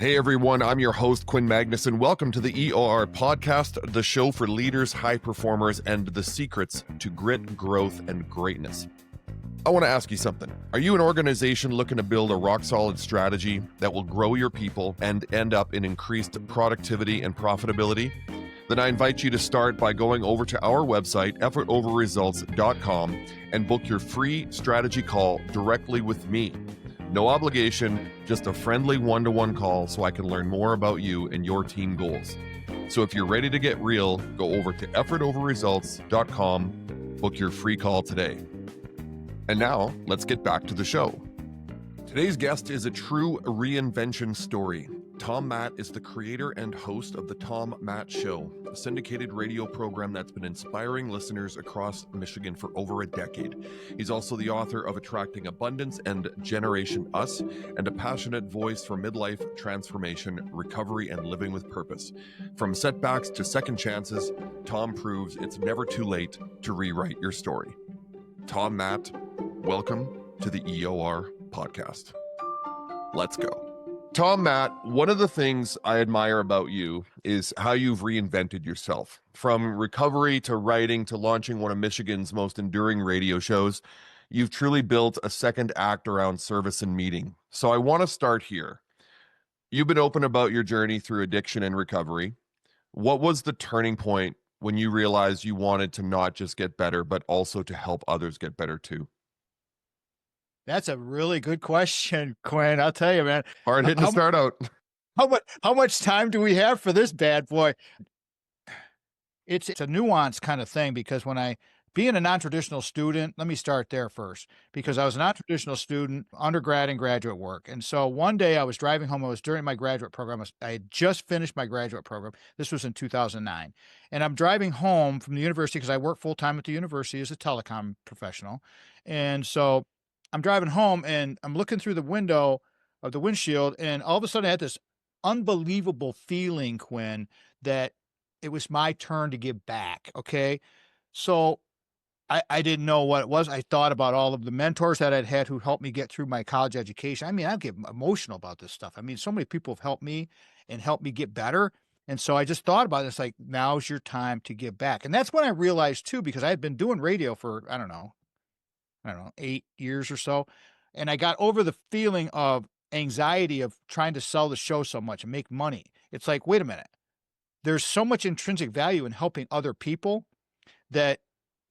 Hey everyone, I'm your host, Quinn Magnuson. Welcome to the EOR podcast, the show for leaders, high performers, and the secrets to grit, growth, and greatness. I want to ask you something. Are you an organization looking to build a rock-solid strategy that will grow your people and end up in increased productivity and profitability? Then I invite you to start by going over to our website, effortoverresults.com, and book your free strategy call directly with me. No obligation, just a friendly one-to-one call so I can learn more about you and your team goals. So if you're ready to get real, go over to effortoverresults.com, book your free call today. And now, let's get back to the show. Today's guest is a true reinvention story. Tom Matt is the creator and host of The Tom Matt Show, a syndicated radio program that's been inspiring listeners across Michigan for over a decade. He's also the author of Attracting Abundance and Generation Us, and a passionate voice for midlife transformation, recovery, and living with purpose. From setbacks to second chances, Tom proves it's never too late to rewrite your story. Tom Matt, welcome to the EOR podcast. Let's go. Tom Matt, one of the things I admire about you is how you've reinvented yourself. From recovery to writing to launching one of Michigan's most enduring radio shows, you've truly built a second act around service and meeting. So I want to start here. You've been open about your journey through addiction and recovery. What was the turning point when you realized you wanted to not just get better, but also to help others get better too? That's a really good question, Quinn. I'll tell you, man. Hard hitting to start out. How much time do we have for this bad boy? It's a nuanced kind of thing because being a non-traditional student, let me start there first, because I was a non-traditional student, undergrad and graduate work. And so one day I was driving home. I was during my graduate program. I had just finished my graduate program. This was in 2009. And I'm driving home from the university because I work full-time at the university as a telecom professional. And so I'm driving home and I'm looking through the window of the windshield, and all of a sudden I had this unbelievable feeling, Quinn, that it was my turn to give back. Okay. So I didn't know what it was. I thought about all of the mentors that I'd had who helped me get through my college education. I mean, I get emotional about this stuff. I mean, so many people have helped me and helped me get better. And so I just thought about it. It's like, now's your time to give back. And that's when I realized too, because I had been doing radio for, I don't know, 8 years or so. And I got over the feeling of anxiety of trying to sell the show so much and make money. It's like, wait a minute, there's so much intrinsic value in helping other people that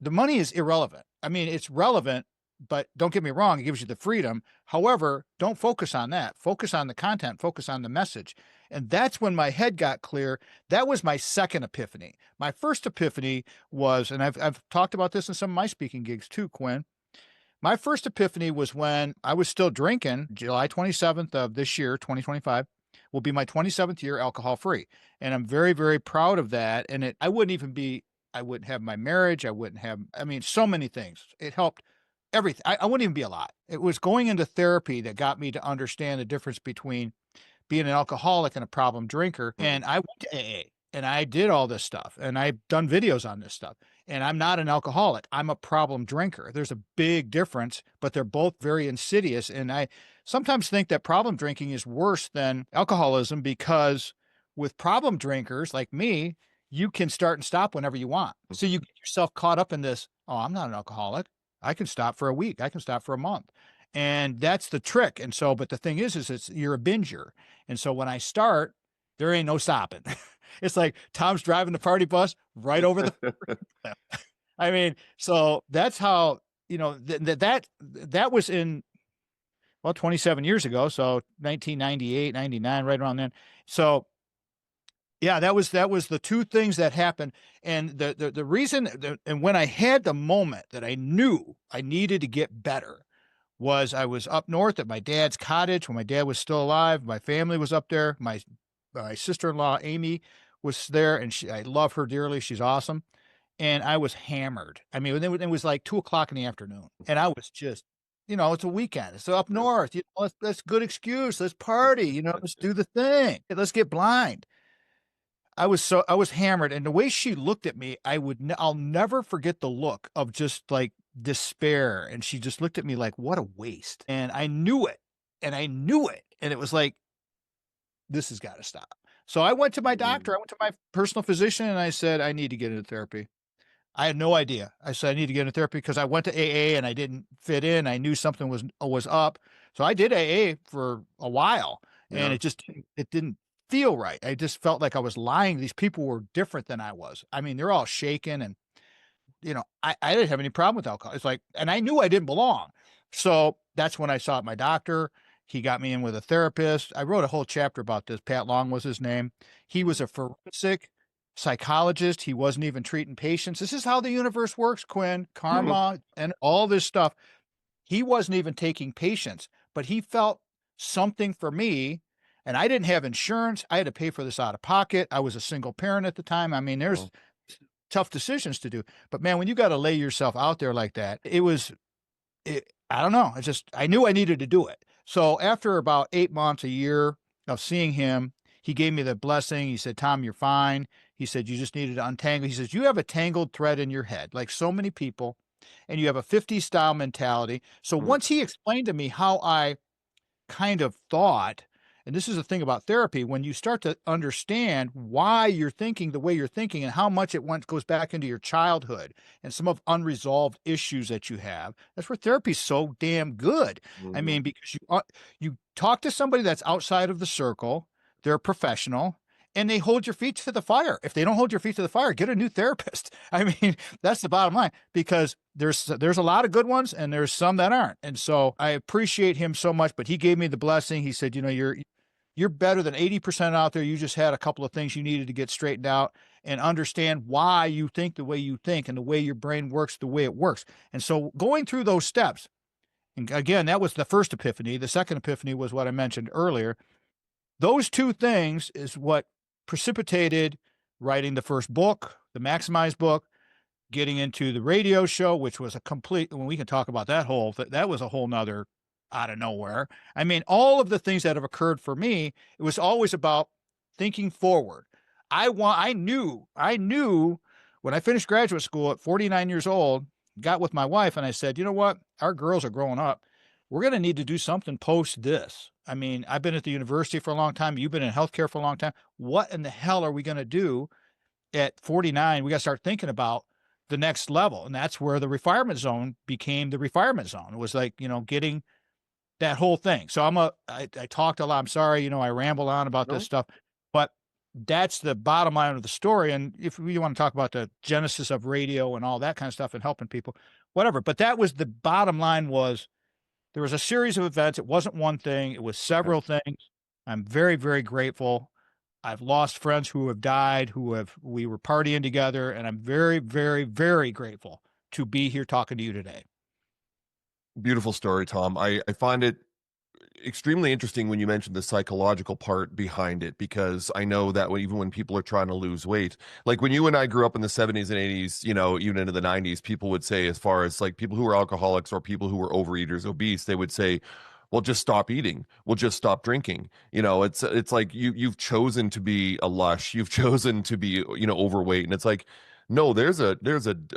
the money is irrelevant. I mean, it's relevant, but don't get me wrong, it gives you the freedom. However, don't focus on that. Focus on the content, focus on the message. And that's when my head got clear. That was my second epiphany. My first epiphany was, and I've talked about this in some of my speaking gigs too, Quinn. My first epiphany was when I was still drinking. July 27th of this year, 2025, will be my 27th year alcohol-free. And I'm very, very proud of that. And I wouldn't have my marriage. So many things. It helped everything. I wouldn't even be alive. It was going into therapy that got me to understand the difference between being an alcoholic and a problem drinker. And I went to AA. And I did all this stuff, and I've done videos on this stuff, and I'm not an alcoholic. I'm a problem drinker. There's a big difference, but they're both very insidious. And I sometimes think that problem drinking is worse than alcoholism, because with problem drinkers like me, you can start and stop whenever you want. So you get yourself caught up in this, oh, I'm not an alcoholic. I can stop for a week. I can stop for a month. And that's the trick. And so, but the thing is you're a binger. And so when I start, there ain't no stopping. It's like Tom's driving the party bus right over the. I mean, so that's how, that was in, 27 years ago. So 1998, 99, right around then. So yeah, that was the two things that happened. And the reason, and when I had the moment that I knew I needed to get better, was I was up north at my dad's cottage when my dad was still alive. My family was up there. My sister-in-law, Amy, was there, and I love her dearly. She's awesome. And I was hammered. I mean, it was like 2:00 in the afternoon, and I was just, it's a weekend. It's up north. That's a good excuse. Let's party. Let's do the thing. Let's get blind. I was hammered, and the way she looked at me, I'll never forget the look of just like despair. And she just looked at me like, what a waste. And I knew it, and it was like, this has got to stop. So I went to my Mm. doctor, I went to my personal physician, and I said, I need to get into therapy. I had no idea. I said, I need to get into therapy because I went to AA and I didn't fit in. I knew something was up. So I did AA for a while and Yeah. it didn't feel right. I just felt like I was lying. These people were different than I was. I mean, they're all shaken and I didn't have any problem with alcohol. It's like, and I knew I didn't belong. So that's when I sought my doctor. He got me in with a therapist. I wrote a whole chapter about this. Pat Long was his name. He was a forensic psychologist. He wasn't even treating patients. This is how the universe works, Quinn, karma, and all this stuff. He wasn't even taking patients, but he felt something for me. And I didn't have insurance. I had to pay for this out of pocket. I was a single parent at the time. I mean, there's Well, tough decisions to do. But man, when you got to lay yourself out there like that, I don't know. I knew I needed to do it. So after about 8 months, a year of seeing him, he gave me the blessing. He said, Tom, you're fine. He said, you just needed to untangle. He says, you have a tangled thread in your head, like so many people, and you have a 50 style mentality. So mm, once he explained to me how I kind of thought, and this is the thing about therapy, when you start to understand why you're thinking the way you're thinking and how much it goes back into your childhood and some of unresolved issues that you have, that's where therapy's so damn good. I mhm. mean, because you talk to somebody that's outside of the circle, they're a professional, and they hold your feet to the fire. If they don't hold your feet to the fire, get a new therapist. I mean, that's the bottom line, because there's a lot of good ones and there's some that aren't. And so I appreciate him so much, but he gave me the blessing. He said, you're better than 80% out there. You just had a couple of things you needed to get straightened out and understand why you think the way you think and the way your brain works the way it works. And so going through those steps, and again, that was the first epiphany. The second epiphany was what I mentioned earlier. Those two things is what precipitated writing the first book, the Maximize book, getting into the radio show, which was a complete, when we can talk about that was a whole nother out of nowhere. I mean, all of the things that have occurred for me, it was always about thinking forward. I knew when I finished graduate school at 49 years old, got with my wife and I said, you know what? Our girls are growing up. We're going to need to do something post this. I mean, I've been at the university for a long time. You've been in healthcare for a long time. What in the hell are we going to do at 49? We got to start thinking about the next level. And that's where the Refinement Zone became the Refinement Zone. It was like, getting that whole thing. So I talked a lot. I'm sorry, I ramble on about this No, stuff, but that's the bottom line of the story. And if we want to talk about the genesis of radio and all that kind of stuff and helping people, whatever. But that was the bottom line. Was there was a series of events. It wasn't one thing. It was right. several things. I'm very, very grateful. I've lost friends who have died, we were partying together, and I'm very, very, very grateful to be here talking to you today. Beautiful story, Tom. I find it extremely interesting when you mentioned the psychological part behind it, because I know that even when people are trying to lose weight, like when you and I grew up in the 70s and 80s, even into the 90s, people would say, as far as like people who were alcoholics or people who were overeaters, obese, they would say, well, just stop eating. We'll just stop drinking. It's like you've chosen to be a lush. You've chosen to be, overweight. And it's like, no, there's a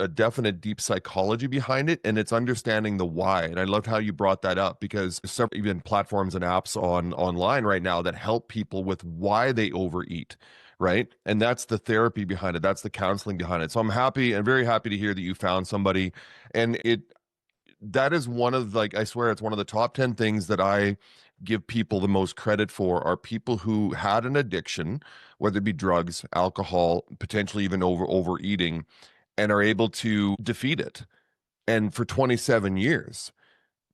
definite deep psychology behind it, and it's understanding the why. And I loved how you brought that up, because there's several even platforms and apps online right now that help people with why they overeat, right? And that's the therapy behind it. That's the counseling behind it. So I'm happy and very happy to hear that you found somebody, and that is one of, like, I swear it's one of the top 10 things that I give people the most credit for, are people who had an addiction, whether it be drugs, alcohol, potentially even overeating, and are able to defeat it. And for 27 years,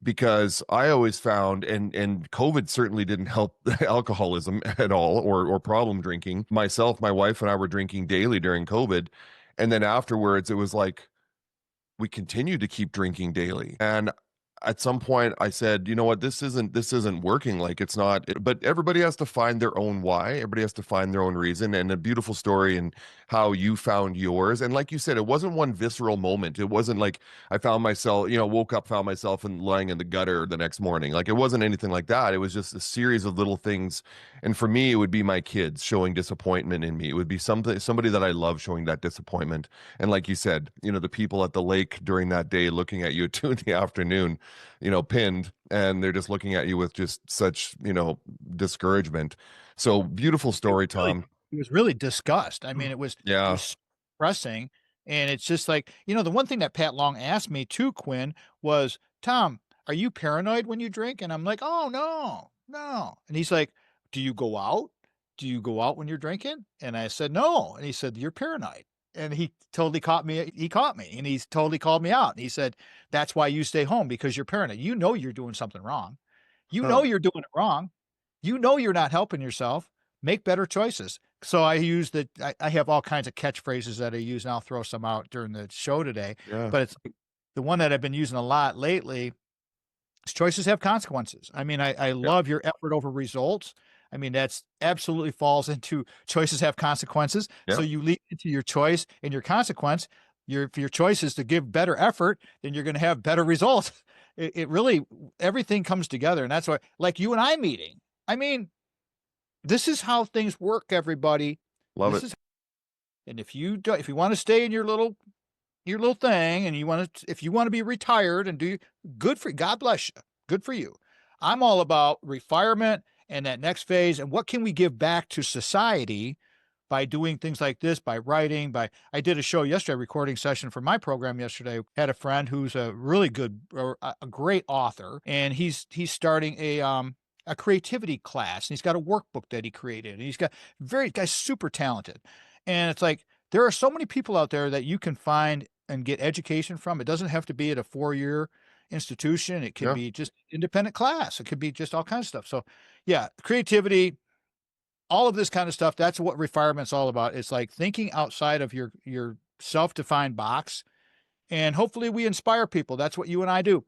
because I always found, and COVID certainly didn't help alcoholism at all, or problem drinking. Myself, my wife and I were drinking daily during COVID. And then afterwards, it was like, we continued to keep drinking daily. And at some point I said, you know what, this isn't working. Like, it's not. But everybody has to find their own why. Everybody has to find their own reason. And a beautiful story and how you found yours. And like you said, it wasn't one visceral moment. It wasn't like I found myself, woke up, found myself and lying in the gutter the next morning. Like, it wasn't anything like that. It was just a series of little things. And for me, it would be my kids showing disappointment in me. It would be somebody that I love showing that disappointment. And like you said, the people at the lake during that day looking at you at 2 in the afternoon, pinned, and they're just looking at you with just such, discouragement. So beautiful It was story, really Tom. it was really disgust. I mean, it Yeah. was pressing, and it's just like, the one thing that Pat Long asked me too, Quinn, was, "Tom, are you paranoid when you drink?" And I'm like, "Oh, no, no." And he's like, "Do you go out? Do you go out when you're drinking?" And I said, "No." And he said, "You're paranoid." And he totally caught me. He caught me, and he's totally called me out. And he said, "That's why you stay home, because you're paranoid. You know you're doing something wrong. You know Huh. you're doing it wrong. You know you're not helping yourself. Make better choices." So I have all kinds of catchphrases that I use, and I'll throw some out during the show today. Yeah. But it's the one that I've been using a lot lately is choices have consequences. I mean, I Yeah. love your effort over results. I mean, that's absolutely falls into choices have consequences. Yeah. So you lead into your choice and your consequence. If your choice is to give better effort, then you're going to have better results. It really, everything comes together. And that's why, like you and I meeting, I mean, this is how things work, everybody. Love This it. is, and if you want to stay in your little thing, and if you want to be retired and do good for God bless you. Good for you. I'm all about refirement and that next phase, and what can we give back to society by doing things like this, by writing, I did a show yesterday, recording session for my program yesterday. Had a friend who's a really good, or a great author, and he's starting a creativity class, and he's got a workbook that he created, and guy's super talented. And it's like, there are so many people out there that you can find and get education from. It doesn't have to be at a 4-year institution. It could Yeah. be just independent class. It could be just all kinds of stuff. So yeah, creativity, all of this kind of stuff. That's what refirement's all about. It's like thinking outside of your self-defined box, and hopefully we inspire people. That's what you and I do.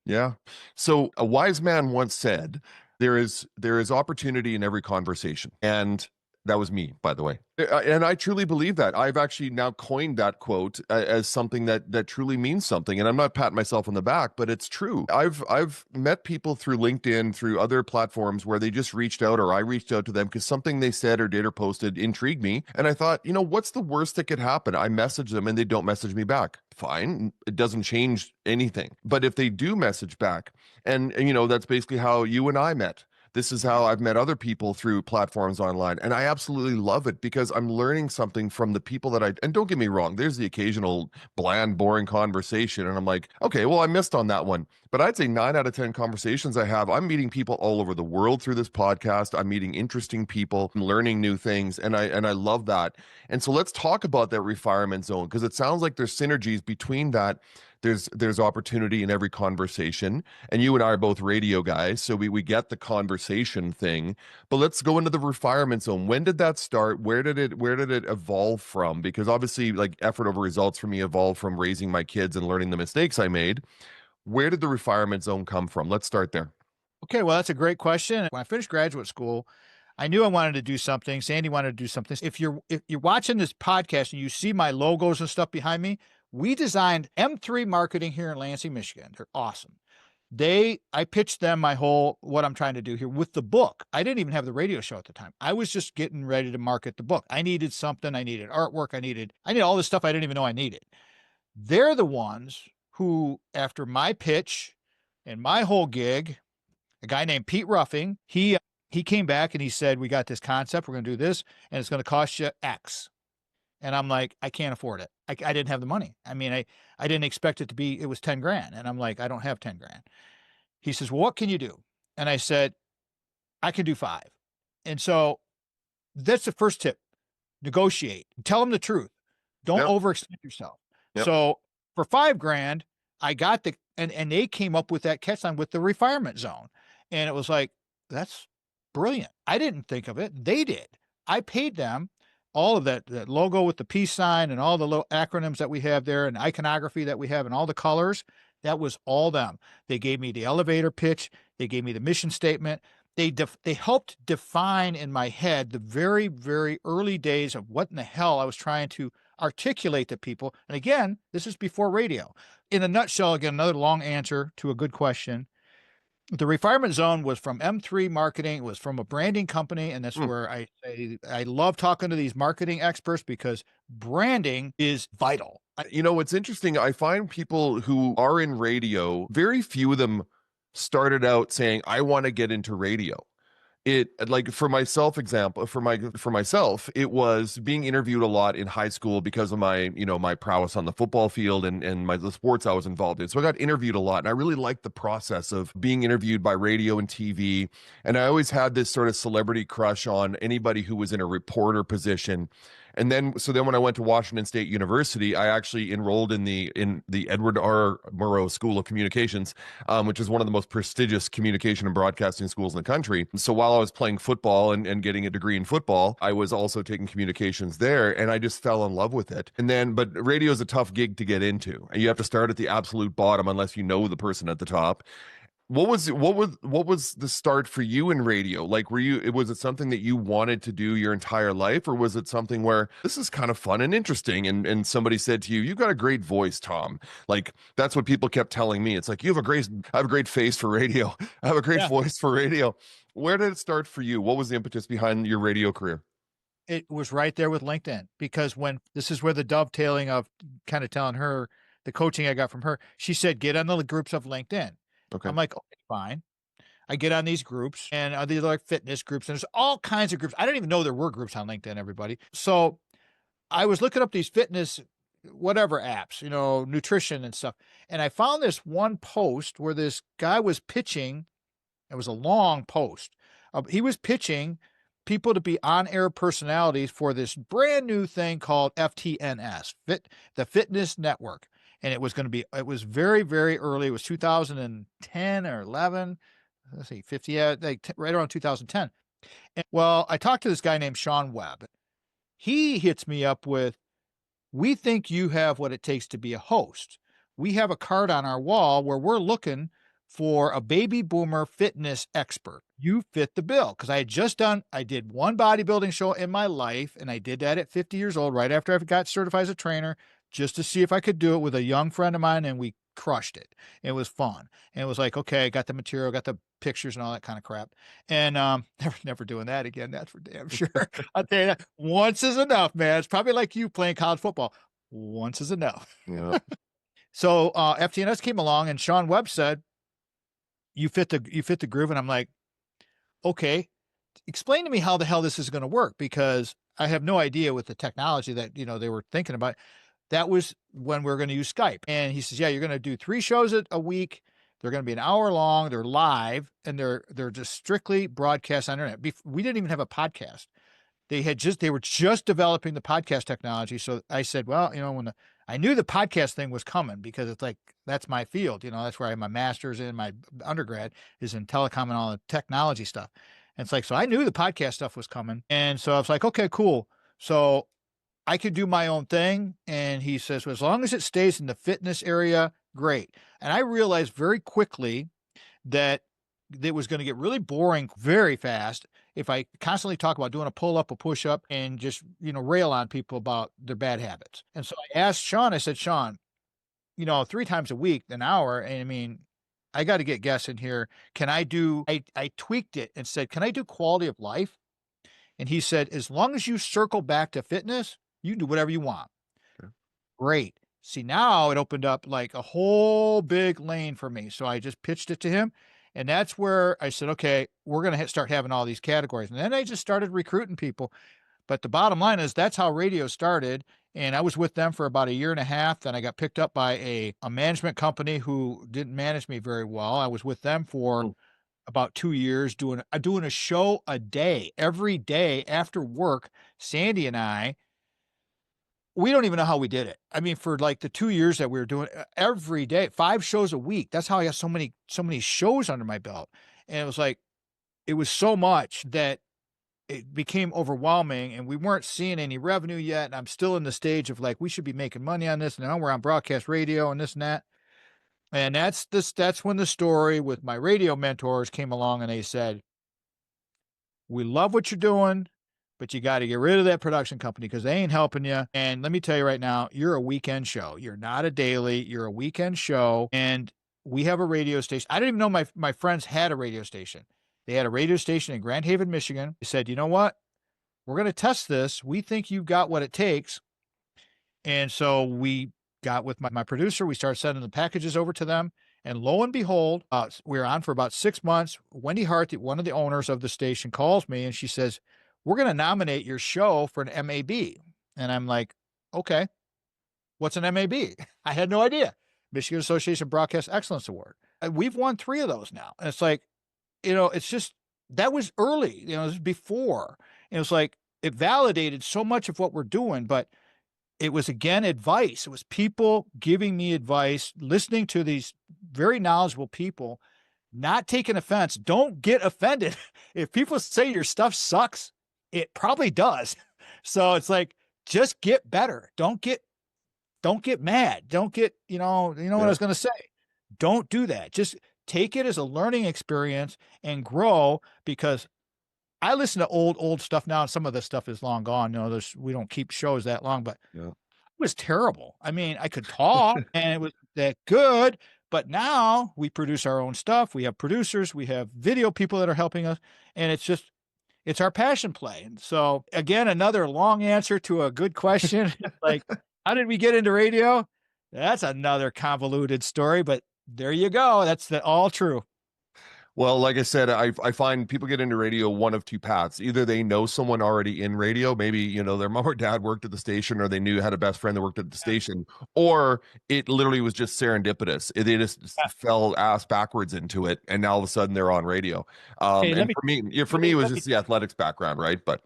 Yeah. So a wise man once said, there is opportunity in every conversation. And that was me, by the way. And I truly believe that. I've actually now coined that quote as something that truly means something. And I'm not patting myself on the back, but it's true. I've met people through LinkedIn, through other platforms where they just reached out, or I reached out to them because something they said or did or posted intrigued me. And I thought, what's the worst that could happen? I message them and they don't message me back. Fine. It doesn't change anything. But if they do message back, and that's basically how you and I met. This is how I've met other people through platforms online. And I absolutely love it because I'm learning something from the people and don't get me wrong, there's the occasional bland, boring conversation. And I'm like, okay, well, I missed on that one. But I'd say 9 out of 10 conversations I have, I'm meeting people all over the world through this podcast. I'm meeting interesting people, I'm learning new things. And I love that. And so let's talk about that refinement zone, because it sounds like there's synergies between that. There's opportunity in every conversation, and you and I are both radio guys, so we get the conversation thing. But let's go into the refinement zone. When did that start? Where did it evolve from? Because obviously, like, effort over results for me evolved from raising my kids and learning the mistakes I made. Where did the refinement zone come from? Let's start there. Okay, well, that's a great question. When I finished graduate school, I knew I wanted to do something. Sandy wanted to do something. If you're watching this podcast and you see my logos and stuff behind me, we designed M3 Marketing here in Lansing, Michigan. They're awesome. I pitched them my whole what I'm trying to do here with the book. I didn't even have the radio show at the time. I was just getting ready to market the book. I needed something. I needed artwork. I needed all this stuff I didn't even know I needed. They're the ones who, after my pitch and my whole gig, a guy named Pete Ruffing, he came back and he said, "We got this concept. We're going to do this, and it's going to cost you X." And I'm like, "I can't afford it. I didn't have the money. I mean, I didn't expect it to be. It was 10 grand." And I'm like, "I don't have 10 grand." He says, "Well, what can you do?" And I said, "I can do 5." And so that's the first tip: negotiate. Tell them the truth. Don't Yep. overextend yourself. Yep. So for 5 grand, I got and they came up with that catch line with the refinement zone. And it was like, that's brilliant. I didn't think of it. They did. I paid them all of that logo with the peace sign and all the little acronyms that we have there and iconography that we have and all the colors. That was all them. They gave me the elevator pitch. They gave me the mission statement. They helped define in my head the very, very early days of what in the hell I was trying to articulate to people. And again, this is before radio. In a nutshell, again, another long answer to a good question. The Refinement Zone was from M3 Marketing. It was from a branding company, and that's Mm. where I love talking to these marketing experts because branding is vital. You know, what's interesting, I find people who are in radio, very few of them started out saying, I want to get into radio. It, like, for myself, for myself, it was being interviewed a lot in high school because of my, my prowess on the football field and the sports I was involved in. So I got interviewed a lot, and I really liked the process of being interviewed by radio and TV. And I always had this sort of celebrity crush on anybody who was in a reporter position. And then, so then when I went to Washington State University, I actually enrolled in the Edward R. Murrow School of Communications, which is one of the most prestigious communication and broadcasting schools in the country. So while I was playing football and getting a degree in football, I was also taking communications there, and I just fell in love with it. And then, but radio is a tough gig to get into. You have to start at the absolute bottom unless you know the person at the top. What was the start for you in radio? Like, was it something that you wanted to do your entire life, or was it something where this is kind of fun and interesting, and somebody said to you, "You've got a great voice, Tom"? Like, that's what people kept telling me. It's like, I have a great face for radio. I have a great voice for radio. Where did it start for you? What was the impetus behind your radio career? It was right there with LinkedIn, because when this is where the dovetailing of kind of telling her the coaching I got from her, she said, get on the groups of LinkedIn. Okay. I'm like, okay, fine. I get on these groups, and these are like fitness groups, and there's all kinds of groups. I didn't even know there were groups on LinkedIn, everybody. So I was looking up these fitness, whatever apps, nutrition and stuff. And I found this one post where this guy was pitching. It was a long post. He was pitching people to be on-air personalities for this brand new thing called FTNS, the Fitness Network. And it was very, very early. It was 2010 or 11. Let's see, 50, yeah, right around 2010. And, well, I talked to this guy named Sean Webb. He hits me up with, we think you have what it takes to be a host. We have a card on our wall where we're looking for a baby boomer fitness expert. You fit the bill. Because I did one bodybuilding show in my life, and I did that at 50 years old, right after I got certified as a trainer, just to see if I could do it with a young friend of mine, and we crushed it. It was fun. And it was like, okay, I got the material, got the pictures and all that kind of crap. And never doing that again. That's for damn sure. I'll tell you that, once is enough, man. It's probably like you playing college football. Once is enough. Yeah. So FTNS came along, and Sean Webb said, you fit the groove. And I'm like, okay, explain to me how the hell this is going to work, because I have no idea with the technology that, they were thinking about. That was when we were going to use Skype. And he says, yeah, you're going to do 3 shows a week. They're going to be an hour long. They're live, and they're just strictly broadcast on internet. We didn't even have a podcast. They were just developing the podcast technology. So I said, well, I knew the podcast thing was coming, because it's like, that's my field. That's where I have my master's in. My undergrad is in telecom and all the technology stuff. And it's like, so I knew the podcast stuff was coming. And so I was like, okay, cool. So I could do my own thing. And he says, well, as long as it stays in the fitness area, great. And I realized very quickly that it was going to get really boring very fast if I constantly talk about doing a pull-up, a push-up, and just, rail on people about their bad habits. And so I asked Sean, I said, Sean, 3 times a week, an hour, and I mean, I got to get guests in here. I tweaked it and said, can I do quality of life? And he said, as long as you circle back to fitness, you can do whatever you want. Sure. Great. See, now it opened up like a whole big lane for me. So I just pitched it to him. And that's where I said, okay, we're going to start having all these categories. And then I just started recruiting people. But the bottom line is, that's how radio started. And I was with them for about 1.5 years. Then I got picked up by a management company who didn't manage me very well. I was with them for about 2 years doing a show a day, every day after work. Sandy and I, we don't even know how we did it. I mean, for like the 2 years that we were doing every day, 5 shows a week. That's how I got so many shows under my belt. And it was like, it was so much that it became overwhelming, and we weren't seeing any revenue yet. And I'm still in the stage of like, we should be making money on this. And now we're on broadcast radio and this and that. And that's when the story with my radio mentors came along, and they said, we love what you're doing, but you got to get rid of that production company because they ain't helping you. And let me tell you right now, you're a weekend show. You're not a daily, you're a weekend show. And we have a radio station. I didn't even know my friends had a radio station. They had a radio station in Grand Haven, Michigan. They said, you know what? We're going to test this. We think you've got what it takes. And so we got with my producer. We started sending the packages over to them. And lo and behold, we were on for about 6 months. Wendy Hart, one of the owners of the station, calls me and she says, we're going to nominate your show for an MAB. And I'm like, okay, what's an MAB? I had no idea. Michigan Association Broadcast Excellence Award. We've won 3 of those now. And it's like, it's just, that was early, it was before. And it was like, it validated so much of what we're doing, but it was, again, advice. It was people giving me advice, listening to these very knowledgeable people, not taking offense. Don't get offended. If people say your stuff sucks, it probably does. So it's like, just get better. Don't get mad. Don't get, what I was going to say. Don't do that. Just take it as a learning experience and grow, because I listen to old stuff now, and some of this stuff is long gone. We don't keep shows that long, but it was terrible. I mean, I could talk and it was that good, but now we produce our own stuff. We have producers, we have video people that are helping us, and it's our passion play. And so, again, another long answer to a good question. Like, how did we get into radio? That's another convoluted story, but there you go. That's all true. Well, like I said, I find people get into radio one of 2 paths. Either they know someone already in radio, maybe, their mom or dad worked at the station, or they had a best friend that worked at the station, or it literally was just serendipitous. They just fell ass backwards into it, and now all of a sudden they're on radio. And for me, it was just the athletics background, right? But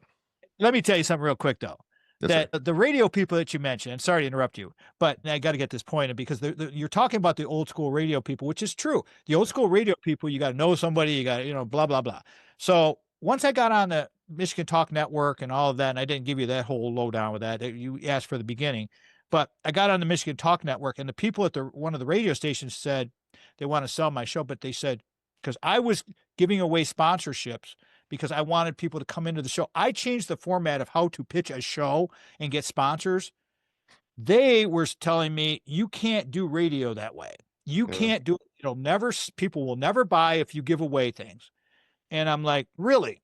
let me tell you something real quick, though. Yes, that the radio people that you mentioned, and sorry to interrupt you, but I got to get this pointed, because you're talking about the old school radio people, which is true. The old school radio people, you got to know somebody, you got, blah, blah, blah. So once I got on the Michigan Talk Network and all of that, and I didn't give you that whole lowdown with that, you asked for the beginning, but I got on the Michigan Talk Network, and the people at one of the radio stations said they want to sell my show, but they said, because I was giving away sponsorships, because I wanted people to come into the show. I changed the format of how to pitch a show and get sponsors. They were telling me, you can't do radio that way. You can't do it. People will never buy if you give away things. And I'm like, really?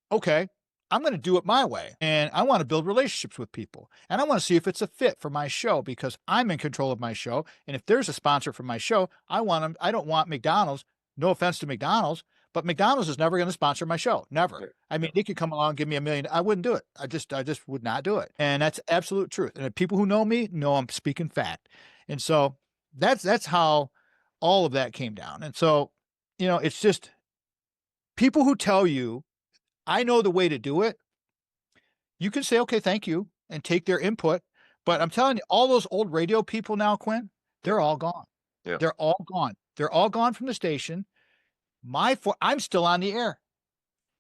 Okay, I'm going to do it my way. And I want to build relationships with people. And I want to see if it's a fit for my show, because I'm in control of my show. And if there's a sponsor for my show, I don't want McDonald's. No offense to McDonald's, but McDonald's is never going to sponsor my show. Never. I mean, they could come along and give me $1 million. I wouldn't do it. I just would not do it. And that's absolute truth. And people who know me know I'm speaking fact. And so that's how all of that came down. And so, it's just people who tell you, I know the way to do it. You can say, okay, thank you, and take their input. But I'm telling you, all those old radio people now, Quinn, they're all gone. Yeah. They're all gone. They're all gone from the station. I'm still on the air.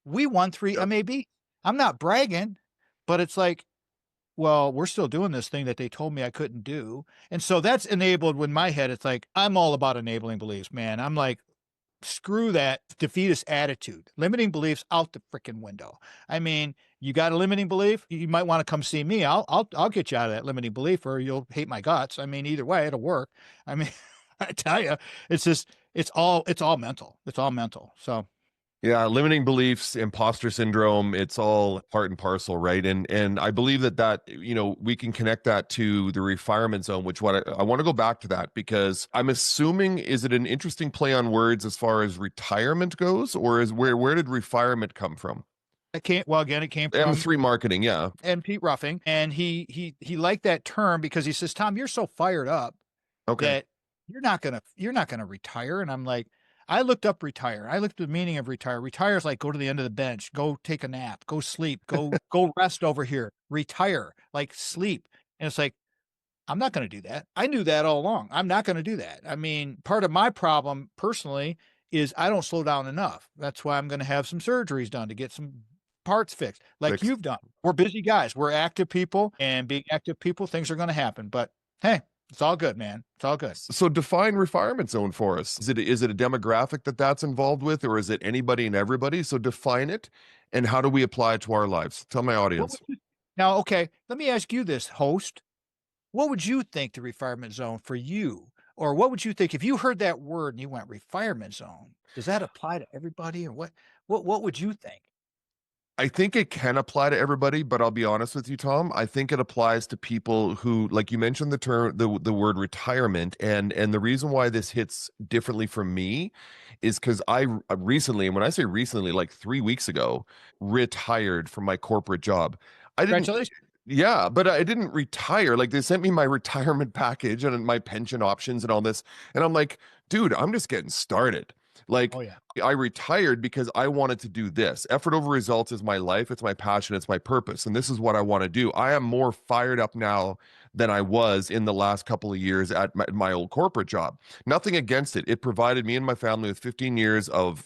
We won 3 MAB. I'm not bragging, but it's like, well, we're still doing this thing that they told me I couldn't do. And so that's enabled. When my head, it's like, I'm all about enabling beliefs, man. I'm like, screw that defeatist attitude. Limiting beliefs out the freaking window. I mean, you got a limiting belief, you might want to come see me. I'll get you out of that limiting belief, or you'll hate my guts. I mean, either way, it'll work. I mean, I tell you, it's all mental. It's all mental. So yeah, limiting beliefs, imposter syndrome, it's all part and parcel, right? And I believe that we can connect that to the Refinement Zone, which I want to go back to that, because I'm assuming, is it an interesting play on words as far as retirement goes, or where did Refirement come from? It came from M3 Marketing, yeah. And Pete Ruffing. And he liked that term, because he says, Tom, you're so fired up that you're not gonna retire. And I'm like, I looked up retire. I looked at the meaning of retire. Retire is like, go to the end of the bench, go take a nap, go sleep, go rest over here. Retire, like sleep. And it's like, I'm not going to do that. I knew that all along. I'm not going to do that. I mean, part of my problem personally is I don't slow down enough. That's why I'm going to have some surgeries done to get some parts fixed, like you've done. We're busy guys. We're active people, and being active people, things are going to happen. But hey, it's all good, man. It's all good. So define Refinement Zone for us. Is it a demographic that's involved with, or is it anybody and everybody? So define it, and how do we apply it to our lives? Tell my audience. Now, okay, let me ask you this, host. What would you think the Refinement Zone for you Or what would you think if you heard that word and you went refinement zone? Does that apply to everybody, or what would you think? I think it can apply to everybody, but I'll be honest with you, Tom. I think it applies to people who, like you mentioned the term, the word retirement, and the reason why this hits differently for me is because I recently, and when I say recently, like 3 weeks ago, retired from my corporate job. I didn't, Congratulations. yeah, but I didn't retire. Like they sent me my retirement package and my pension options and all this, and I'm like, dude, I'm just getting started. Like Oh yeah. I retired because I wanted to do this. Effort over results is my life. It's my passion. It's my purpose. And this is what I want to do. I am more fired up now than I was in the last couple of years at my old corporate job. Nothing against it. It provided me and my family with 15 years of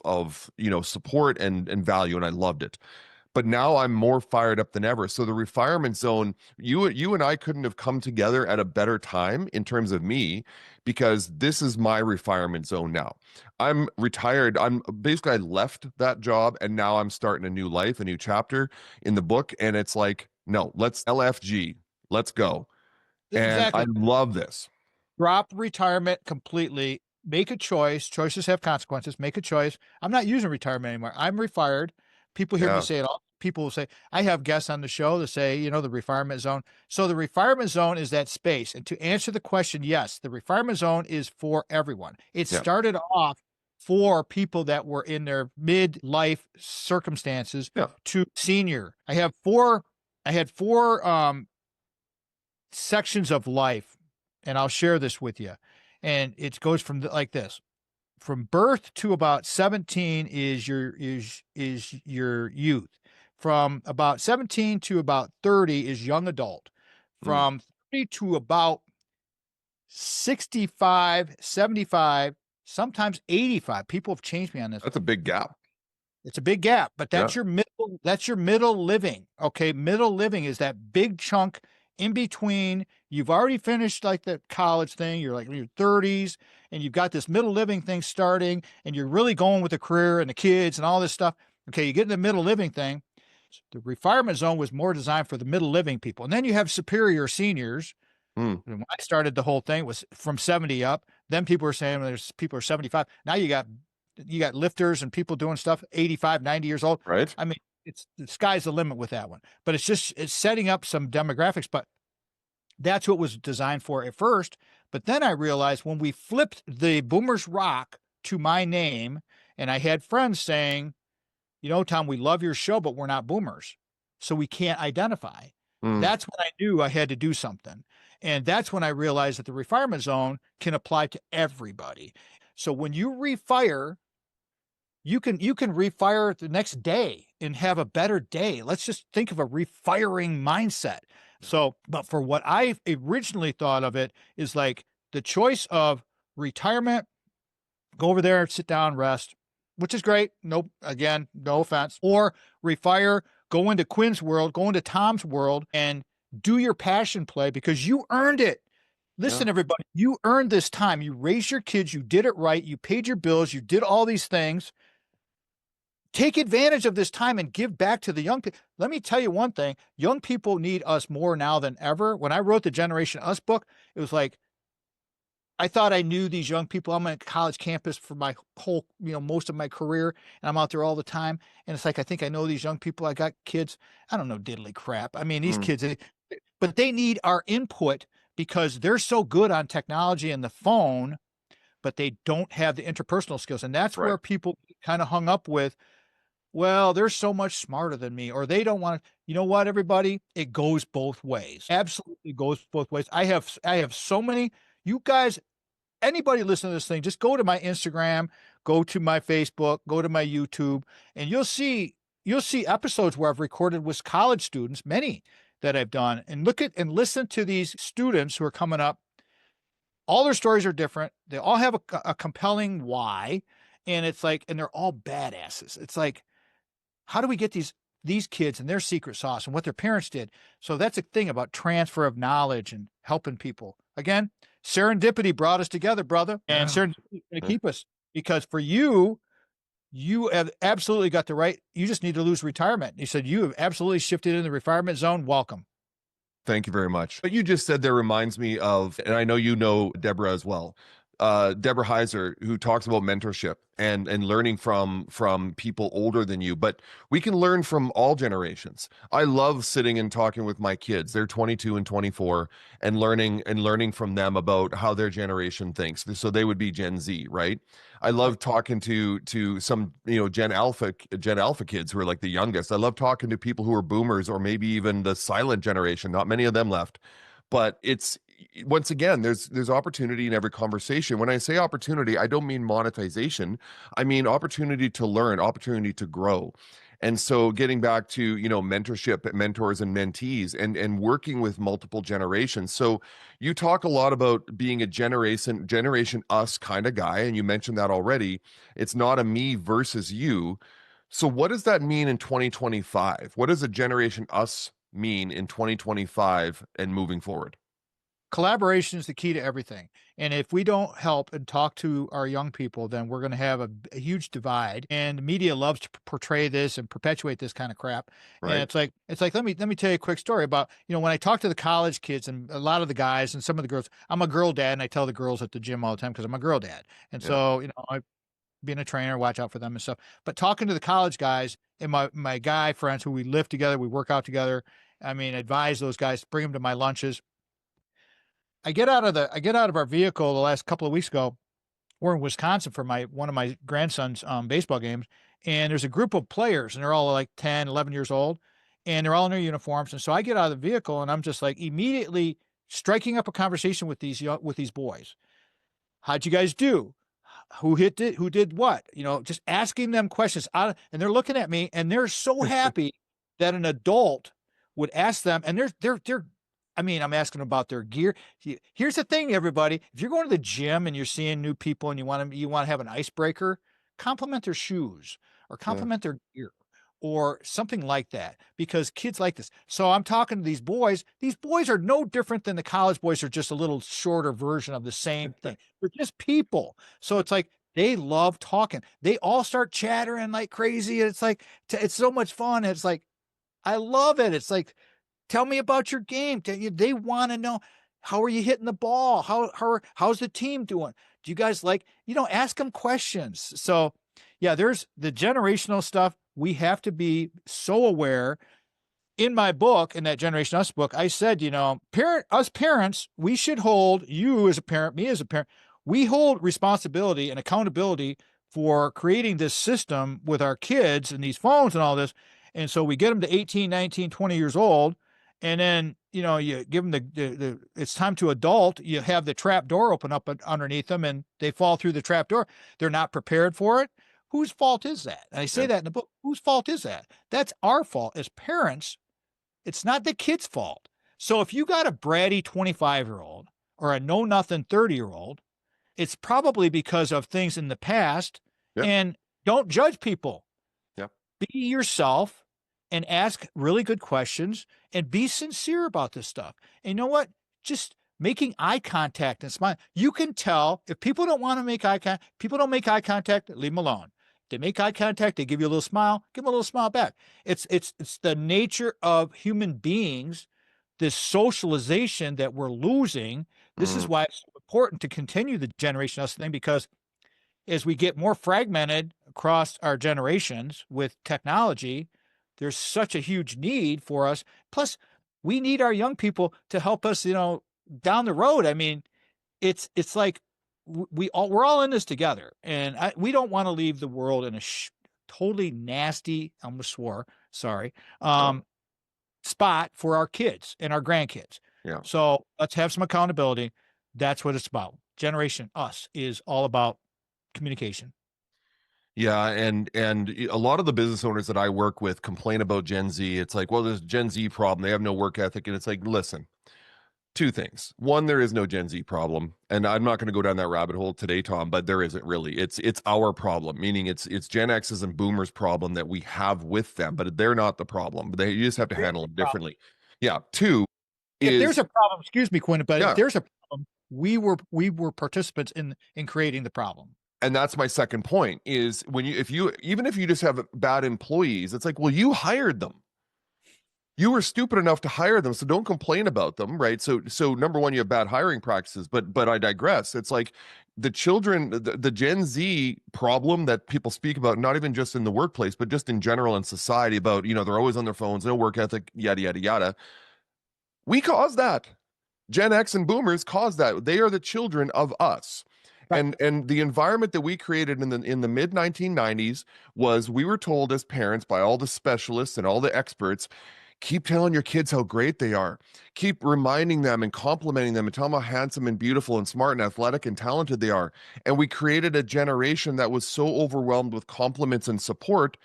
support and value, and I loved it. But now I'm more fired up than ever. So the refinement zone, you and I couldn't have come together at a better time in terms of me, because this is my refinement zone now. I'm retired. I left that job and now I'm starting a new life, a new chapter in the book. And it's like, no, let's LFG, let's go. And I Exactly. love this. Drop retirement completely. Make a choice. Choices have consequences. Make a choice. I'm not using retirement anymore. I'm refired. People hear me Yeah. say it all. People will say, I have guests on the show that say, the refinement zone. So the refinement zone is that space. And to answer the question, yes, the refinement zone is for everyone. It Yeah. started off for people that were in their midlife circumstances Yeah. to senior. I had four sections of life, and I'll share this with you. And it goes from like this: from birth to about 17 is your youth. From about 17 to about 30 is young adult. Mm. From 30 to about 65, 75, sometimes 85. People have changed me on this. That's a big gap. It's a big gap, but Yeah. that's your middle living. Okay. Middle living is that big chunk in between. You've already finished like the college thing. You're like in your 30s and you've got this middle living thing starting and you're really going with the career and the kids and all this stuff. Okay. You get in the middle living thing. The refinement zone was more designed for the middle living people. And then you have superior seniors. Mm. And when I started the whole thing, it was from 70 up. Then people were saying there's people are 75. Now you got lifters and people doing stuff 85, 90 years old. Right. I mean, it's the sky's the limit with that one. But it's setting up some demographics, but that's what it was designed for at first. But then I realized when we flipped the Boomer's Rock to my name, and I had friends saying, Tom, we love your show, but we're not boomers. So we can't identify. Mm. That's when I knew I had to do something. And that's when I realized that the refinement zone can apply to everybody. So when you refire, you can refire the next day and have a better day. Let's just think of a refiring mindset. So, but for what I originally thought of it is like the choice of retirement, go over there, sit down, rest, which is great. No, again, no offense. Or refire, go into Quinn's world, go into Tom's world and do your passion play because you earned it. Listen, everybody, you earned this time. You raised your kids. You did it right. You paid your bills. You did all these things. Take advantage of this time and give back to the young people. Let me tell you one thing. Young people need us more now than ever. When I wrote the Generation Us book, it was like, I thought I knew these young people. I'm on a college campus for my whole, most of my career, and I'm out there all the time. And it's like, I think I know these young people. I got kids. I don't know diddly crap. I mean, these kids, but they need our input because they're so good on technology and the phone, but they don't have the interpersonal skills. And that's where people kind of hung up with, well, they're so much smarter than me, or they don't want to, you know what, everybody, it goes both ways. Absolutely goes both ways. I have so many, you guys, anybody listening to this thing, just go to my Instagram, go to my Facebook, go to my YouTube, and you'll see episodes where I've recorded with college students, many that I've done, and look at and listen to these students who are coming up. All their stories are different. They all have a compelling why. And it's like, and they're all badasses. It's like, how do we get these kids and their secret sauce and what their parents did? So that's a thing about transfer of knowledge and helping people. Again, serendipity brought us together, brother. And serendipity is going to keep us because for you have absolutely got the right. You just need to lose retirement. You said you have absolutely shifted in the refinement zone. Welcome. Thank you very much. What you just said there reminds me of, and I know you know Deborah as well, Deborah Heiser, who talks about mentorship and learning from people older than you, but we can learn from all generations. I love sitting and talking with my kids. They're 22 and 24, and learning from them about how their generation thinks. So they would be Gen Z, right? I love talking to some, Gen Alpha kids who are like the youngest. I love talking to people who are boomers or maybe even the silent generation. Not many of them left, but it's, once again, there's opportunity in every conversation. When I say opportunity, I don't mean monetization. I mean opportunity to learn, opportunity to grow. And so getting back to, mentorship, mentors and mentees, and working with multiple generations. So you talk a lot about being a generation us kind of guy, and you mentioned that already. It's not a me versus you. So what does that mean in 2025? What does a generation us mean in 2025 and moving forward? Collaboration is the key to everything. And if we don't help and talk to our young people, then we're going to have a huge divide. And the media loves to portray this and perpetuate this kind of crap. And Right? it's like let me tell you a quick story about, when I talk to the college kids and a lot of the guys and some of the girls. I'm a girl dad, and I tell the girls at the gym all the time because I'm a girl dad. And Yeah. so, I being a trainer, watch out for them and stuff. But talking to the college guys and my guy friends who we live together, we work out together. I mean, advise those guys, bring them to my lunches. I get out of our vehicle the last couple of weeks ago. We're in Wisconsin for one of my grandson's baseball games, and there's a group of players, and they're all like 10, 11 years old, and they're all in their uniforms. And so I get out of the vehicle, and I'm just like immediately striking up a conversation with these boys. How'd you guys do? Who hit it? Who did what? Just asking them questions. And they're looking at me, and they're so happy that an adult would ask them. And they're. I mean, I'm asking about their gear. Here's the thing, everybody. If you're going to the gym and you're seeing new people and you want to have an icebreaker, compliment their shoes or Yeah. compliment their gear or something like that, because kids like this. So I'm talking to these boys. These boys are no different than the college boys, are just a little shorter version of the same thing. They're just people. So it's like they love talking. They all start chattering like crazy. And it's like, it's so much fun. It's like, I love it. It's like, tell me about your game. They want to know, how are you hitting the ball? How's the team doing? Do you guys ask them questions? So yeah, there's the generational stuff. We have to be so aware. In my book, in that Generation Us book, I said, us parents, we should hold, you as a parent, me as a parent, we hold responsibility and accountability for creating this system with our kids and these phones and all this. And so we get them to 18, 19, 20 years old. And then, you give them it's time to adult. You have the trap door open up underneath them and they fall through the trap door. They're not prepared for it. Whose fault is that? And I say Yeah. that in the book. Whose fault is that? That's our fault as parents. It's not the kid's fault. So if you got a bratty 25-year-old or a know-nothing 30-year-old, it's probably because of things in the past. Yeah. And don't judge people. Yeah. Be yourself and ask really good questions and be sincere about this stuff. And you know what? Just making eye contact and smile. You can tell if people don't want to make eye contact, people don't make eye contact, leave them alone. They make eye contact, they give you a little smile, give them a little smile back. It's the nature of human beings, this socialization that we're losing. This is why it's so important to continue the Generation Us thing, because as we get more fragmented across our generations with technology, there's such a huge need for us. Plus, we need our young people to help us, down the road. I mean, it's like we're all in this together, and we don't want to leave the world in a totally nasty, I almost swore, sorry, Oh, spot for our kids and our grandkids. yeah. So let's have some accountability. That's what it's about. Generation Us is all about communication. Yeah, and a lot of the business owners that I work with complain about Gen Z. It's like, well, there's a Gen Z problem. They have no work ethic, and it's like, listen, two things. One, there is no Gen Z problem, and I'm not going to go down that rabbit hole today, Tom, but there isn't really. It's our problem, meaning it's Gen X's and Boomers problem that we have with them, but they're not the problem. You just have to handle them differently. Yeah. Two If there's is a problem, excuse me, Quinn, but if yeah, there's a problem, we were participants in creating the problem. and that's my second point is when you if you even if you just have bad employees, it's like, well, you hired them. You were stupid enough to hire them, so don't complain about them, right? So number one, you have bad hiring practices, but I digress. It's like the children, the Gen Z problem that people speak about, not even just in the workplace, but just in general in society about, they're always on their phones, no work ethic, yada, yada, yada. We caused that. Gen X and boomers caused that. They are the children of us. Right. And the environment that we created in the mid 1990s was, we were told as parents by all the specialists and all the experts, keep telling your kids how great they are. Keep reminding them and complimenting them and tell them how handsome and beautiful and smart and athletic and talented they are. And we created a generation that was so overwhelmed with compliments and support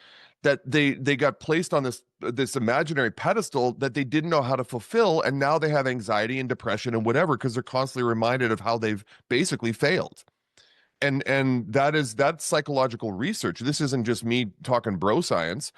that they got placed on this imaginary pedestal that they didn't know how to fulfill, and now they have anxiety and depression and whatever because they're constantly reminded of how they've basically failed. And that's psychological research. This isn't just me talking bro science.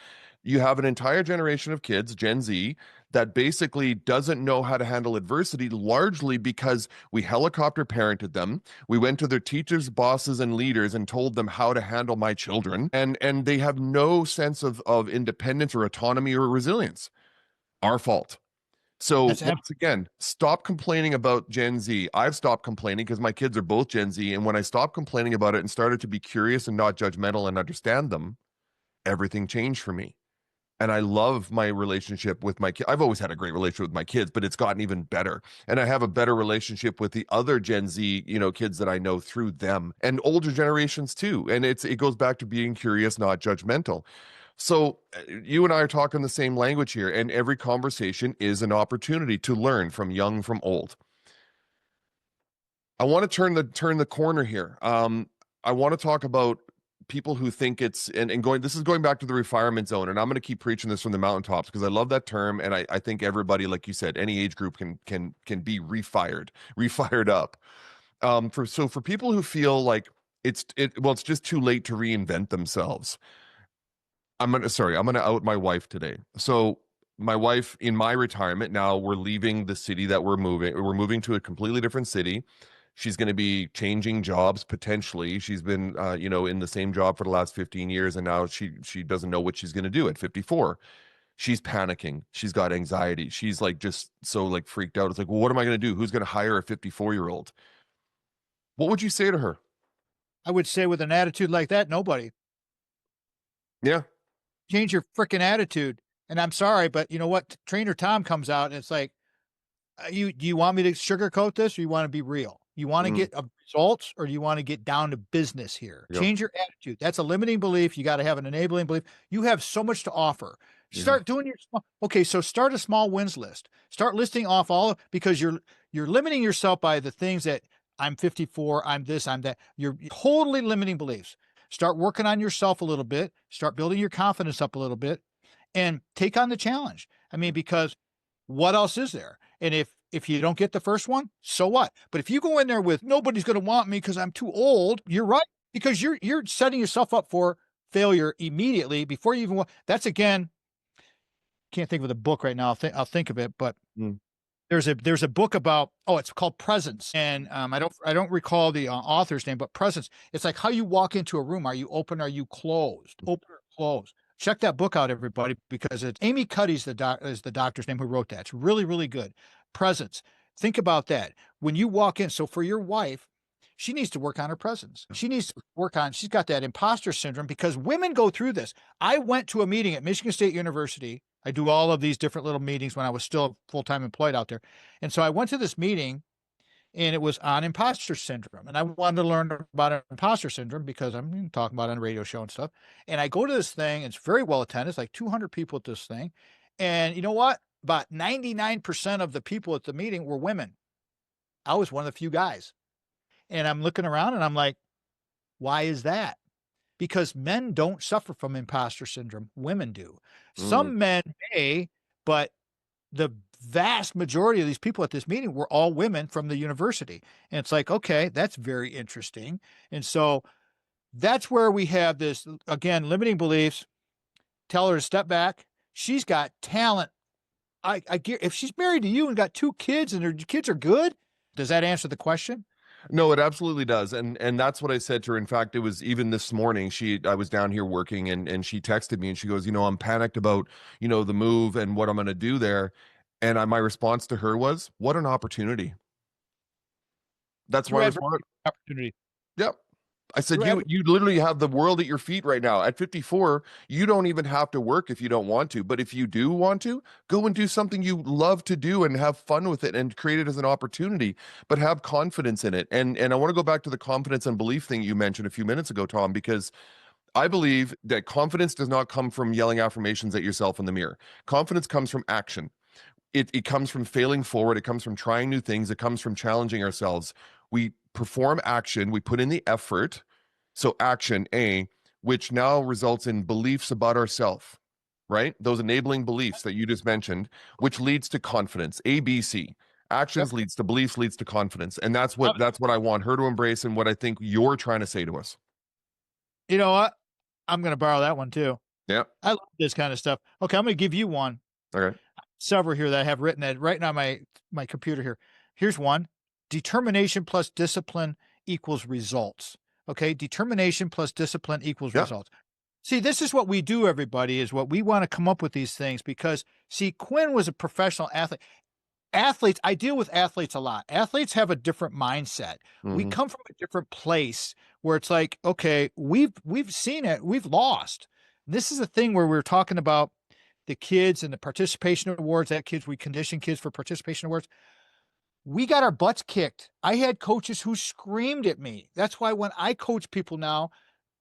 You have an entire generation of kids, Gen Z, that basically doesn't know how to handle adversity, largely because we helicopter parented them. We went to their teachers, bosses, and leaders and told them how to handle my children, and they have no sense of independence or autonomy or resilience. Our fault. So That's once again, stop complaining about Gen Z. I've stopped complaining because my kids are both Gen Z. And when I stopped complaining about it and started to be curious and not judgmental and understand them, everything changed for me. And I love my relationship with my kids. I've always had a great relationship with my kids, but it's gotten even better. And I have a better relationship with the other Gen Z, kids that I know through them, and older generations too. And it goes back to being curious, not judgmental. So you and I are talking the same language here, and every conversation is an opportunity to learn from young, from old. I want to turn the corner here. I want to talk about people who think it's and going. This is going back to the refinement zone, and I'm going to keep preaching this from the mountaintops because I love that term, and I think everybody, like you said, any age group can be refired up. For people who feel like it's just too late to reinvent themselves. I'm gonna out my wife today. So my wife, in my retirement, now we're leaving the city that we're moving. We're moving to a completely different city. She's going to be changing jobs potentially. She's been, in the same job for the last 15 years, and now she doesn't know what she's going to do at 54. She's panicking. She's got anxiety. She's like just so like freaked out. It's like, well, what am I going to do? Who's going to hire a 54-year-old? What would you say to her? I would say with an attitude like that, nobody. Yeah. Change your freaking attitude. And I'm sorry, but you know what? Trainer Tom comes out and it's like, do you want me to sugarcoat this, or you want to be real? You want to Mm, get results, or do you want to get down to business here? yep. Change your attitude. That's a limiting belief. You got to have an enabling belief. You have so much to offer. Yeah. Start doing your small. Okay, so start a small wins list. Start listing off because you're limiting yourself by the things that I'm 54, I'm this, I'm that. You're totally limiting beliefs. Start working on yourself a little bit. Start building your confidence up a little bit, and take on the challenge. I mean, because what else is there? And if you don't get the first one, so what? But if you go in there with nobody's going to want me because I'm too old, you're right, because you're setting yourself up for failure immediately before you even. That's again, can't think of the book right now. I'll think of it, but Mm, there's a book about, it's called Presence, and I don't recall the author's name, but Presence. It's like how you walk into a room. Are you open? Are you closed? Open or closed? Check that book out, everybody, because it's Amy Cuddy's is the doctor's name who wrote that. It's really, really good. Presence. Think about that when you walk in. So for your wife, she needs to work on her presence. She needs to work on. She's got that imposter syndrome because women go through this. I went to a meeting at Michigan State University. I do all of these different little meetings when I was still full-time employed out there. And so I went to this meeting and it was on imposter syndrome. And I wanted to learn about imposter syndrome because I'm talking about it on a radio show and stuff. And I go to this thing, it's very well attended. It's like 200 people at this thing. And you know what? About 99% of the people at the meeting were women. I was one of the few guys. And I'm looking around and I'm like, why is that? Because men don't suffer from imposter syndrome. Women do. mm. Some men may, but the vast majority of these people at this meeting were all women from the university. And it's like, okay, that's very interesting. And so that's where we have this, again, limiting beliefs. Tell her to step back. She's got talent. I get, if she's married to you and got 2 kids and her kids are good, does that answer the question? No, it absolutely does. And that's what I said to her. In fact, it was even this morning, I was down here working and she texted me and she goes, I'm panicked about, the move and what I'm going to do there. And my response to her was, what an opportunity. That's my Through response. opportunity. Yep. I said, Through you literally have the world at your feet right now. At 54, you don't even have to work if you don't want to. But if you do want to, go and do something you love to do and have fun with it and create it as an opportunity, but have confidence in it. And I want to go back to the confidence and belief thing you mentioned a few minutes ago, Tom, because I believe that confidence does not come from yelling affirmations at yourself in the mirror. Confidence comes from action. It comes from failing forward. It comes from trying new things. It comes from challenging ourselves. We perform action. We put in the effort. So action A, which now results in beliefs about ourselves, right? Those enabling beliefs that you just mentioned, which leads to confidence. A, B, C. Yep. Actions leads to beliefs, leads to confidence. And Love it. that's what I want her to embrace and what I think you're trying to say to us. You know what? I'm going to borrow that one too. Yeah. I love this kind of stuff. Okay, I'm going to give you one. Okay. Several here that I have written that right now my computer here. Here's one. Determination plus discipline equals results. Okay, determination plus discipline equals Yeah. results. See, this is what we do, everybody, is what we want to come up with these things because, see, Quinn was a professional athlete. Athletes, I deal with athletes a lot. Athletes have a different mindset. We Mm-hmm. come from a different place where it's like, okay, we've seen it, we've lost. This is a thing where we're talking about the kids and the participation awards. We condition kids for participation awards. We got our butts kicked. I had coaches who screamed at me. That's why when I coach people now,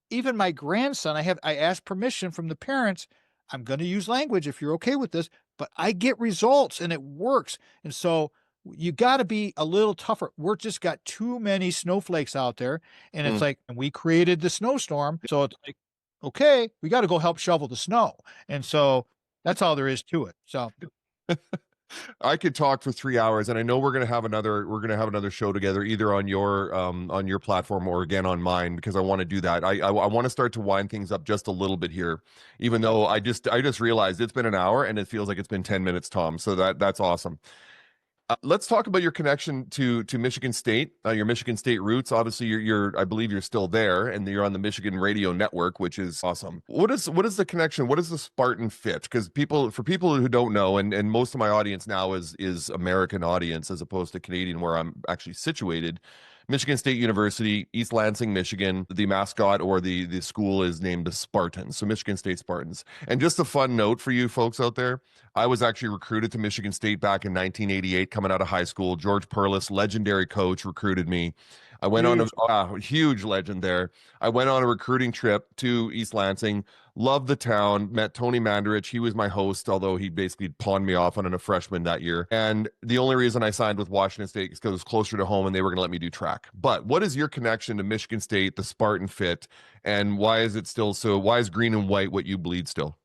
even my grandson, I ask permission from the parents. I'm going to use language if you're okay with this, but I get results and it works. And so you got to be a little tougher. We're just got too many snowflakes out there. And it's like, and we created the snowstorm. So it's like, okay, we got to go help shovel the snow. And so that's all there is to it. So I could talk for 3 hours, and I know we're gonna have another show together, either on your platform or again on mine, because I want to do that. I want to start to wind things up just a little bit here, even though I just realized it's been an hour and it feels like it's been 10 minutes, Tom. So that's awesome. Let's talk about your connection to Michigan State, your Michigan State roots. Obviously, I believe you're still there, and you're on the Michigan Radio Network, which is awesome. What is the connection? What is the Spartan fit? Because for people who don't know, and most of my audience now is American audience as opposed to Canadian, where I'm actually situated. Michigan State University, East Lansing, Michigan. The mascot or the school is named the Spartans, so Michigan State Spartans. And just a fun note for you folks out there, I was actually recruited to Michigan State back in 1988, coming out of high school. George Perlis, legendary coach, recruited me. I went on a huge legend there. I went on a recruiting trip to East Lansing. Loved the town. Met Tony Mandarich. He was my host, although he basically pawned me off on a freshman that year. And the only reason I signed with Washington State is because it was closer to home and they were going to let me do track. But what is your connection to Michigan State, the Spartan fit, and why is it still so? Why is green and white what you bleed still?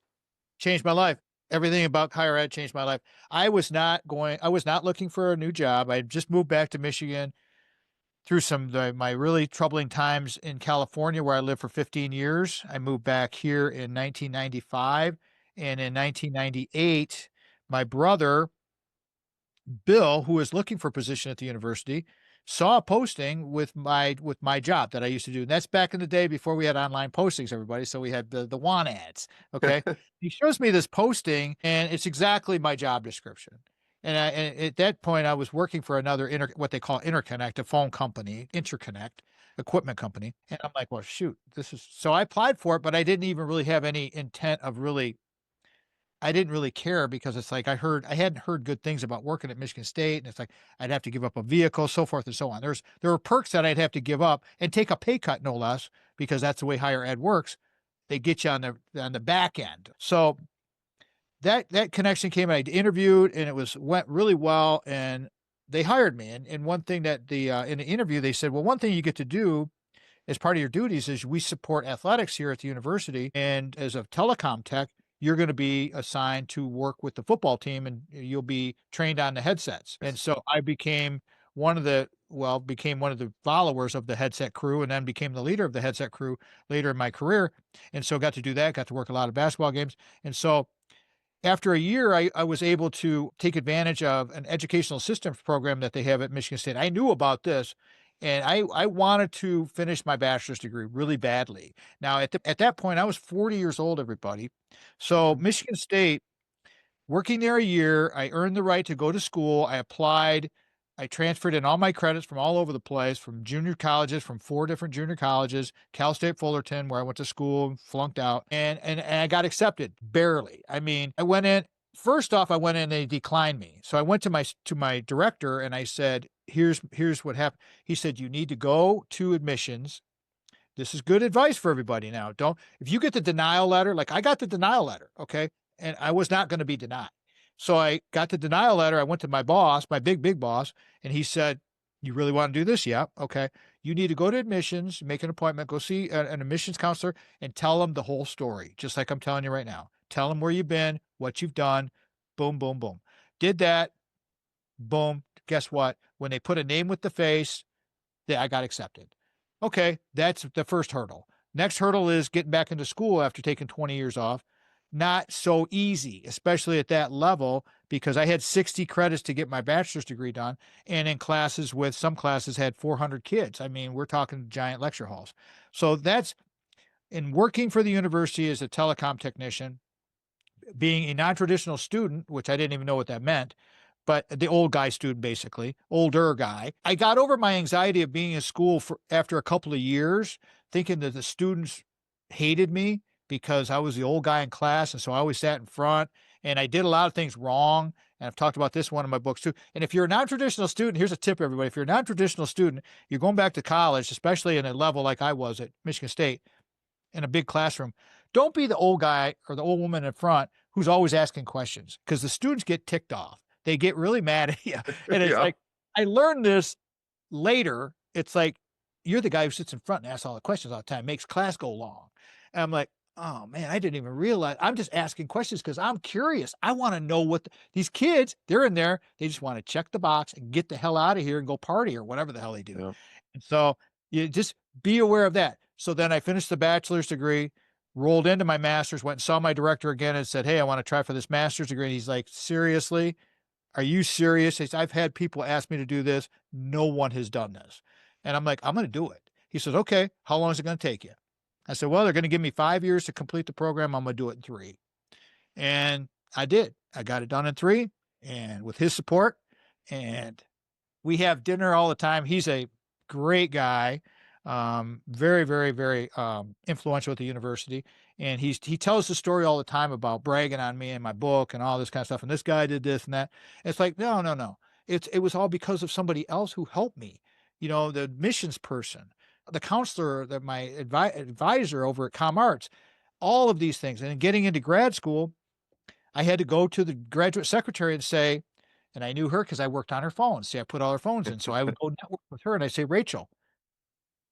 changed my life. Everything about higher ed changed my life. I was not looking for a new job. I just moved back to Michigan through my really troubling times in California, where I lived for 15 years. I moved back here in 1995, and in 1998, my brother Bill, who was looking for a position at the university, saw a posting with my job that I used to do. And that's back in the day before we had online postings, everybody. So we had the want ads. Okay. He shows me this posting and it's exactly my job description. And at that point, I was working for another what they call interconnect, a phone company, interconnect equipment company. And I'm like, well, shoot, so I applied for it, but I didn't even really have any intent of I didn't really care because it's like I hadn't heard good things about working at Michigan State, and it's like I'd have to give up a vehicle, so forth and so on. There were perks that I'd have to give up and take a pay cut, no less, because that's the way higher ed works. They get you on the back end. So that connection came, and I interviewed, and went really well, and they hired me. And one thing that in the interview they said, well, one thing you get to do as part of your duties is we support athletics here at the university, and as a telecom tech, you're going to be assigned to work with the football team and you'll be trained on the headsets. And so I became one of the followers of the headset crew, and then became the leader of the headset crew later in my career. And so got to do that, got to work a lot of basketball games. And so after a year, I was able to take advantage of an educational systems program that they have at Michigan State. I knew about this, And I wanted to finish my bachelor's degree really badly. Now, at that point, I was 40 years old, everybody. So Mhm. Michigan State, working there a year, I earned the right to go to school. I applied. I transferred in all my credits from all over the place, from junior colleges, from 4 different junior colleges, Cal State Fullerton, where I went to school, flunked out, and I got accepted, barely. I mean, I went in. First off, I went in and they declined me. So I went to my director and I said, "Here's what happened." He said, "You need to go to admissions." This is good advice for everybody now. Don't If you get the denial letter, like I got the denial letter, okay? And I was not going to be denied. So I got the denial letter. I went to my boss, my big boss, and he said, "You really want to do this?" Yeah. Okay. You need to go to admissions, make an appointment, go see an admissions counselor and tell them the whole story, just like I'm telling you right now. Tell them where you've been, what you've done. Boom, boom, boom. Did that. Boom. Guess what? When they put a name with the face, I got accepted. Okay, that's the first hurdle. Next hurdle is getting back into school after taking 20 years off. Not so easy, especially at that level, because I had 60 credits to get my bachelor's degree done. And in classes with some classes had 400 kids. I mean, we're talking giant lecture halls. So that's in working for the university as a telecom technician, being a non-traditional student, which I didn't even know what that meant, but the old guy student, basically, older guy. I got over my anxiety of being in school for after a couple of years, thinking that the students hated me because I was the old guy in class. And so I always sat in front and I did a lot of things wrong. And I've talked about this in one of my books too. And if you're a non-traditional student, here's a tip, everybody. If you're a non-traditional student, you're going back to college, especially in a level like I was at Michigan State in a big classroom, don't be the old guy or the old woman in front who's always asking questions because the students get ticked off. They get really mad at you. And it's Yeah. like, I learned this later. It's like, you're the guy who sits in front and asks all the questions all the time, makes class go long. And I'm like, oh man, I didn't even realize. I'm just asking questions because I'm curious. I want to know what these kids, they're in there. They just want to check the box and get the hell out of here and go party or whatever the hell they do. Yeah. And so you just be aware of that. So then I finished the bachelor's degree, rolled into my master's, went and saw my director again and said, "Hey, I want to try for this master's degree." And he's like, "Seriously? Are you serious?" He says, "I've had people ask me to do this. No one has done this." And I'm like, "I'm going to do it." He says, "Okay, how long is it going to take you?" I said, "Well, they're going to give me 5 years to complete the program. I'm going to do it in 3." And I did. I got it done in 3 and with his support. And we have dinner all the time. He's a great guy, very, very, very influential at the university. And he tells the story all the time about bragging on me and my book and all this kind of stuff. And this guy did this and that. It's like, no, no, no. It was all because of somebody else who helped me. You know, the admissions person, the counselor, that my advisor over at ComArts, all of these things. And getting into grad school, I had to go to the graduate secretary and say, and I knew her because I worked on her phone. See, I put all her phones in. So I would go network with her and I say, "Rachel,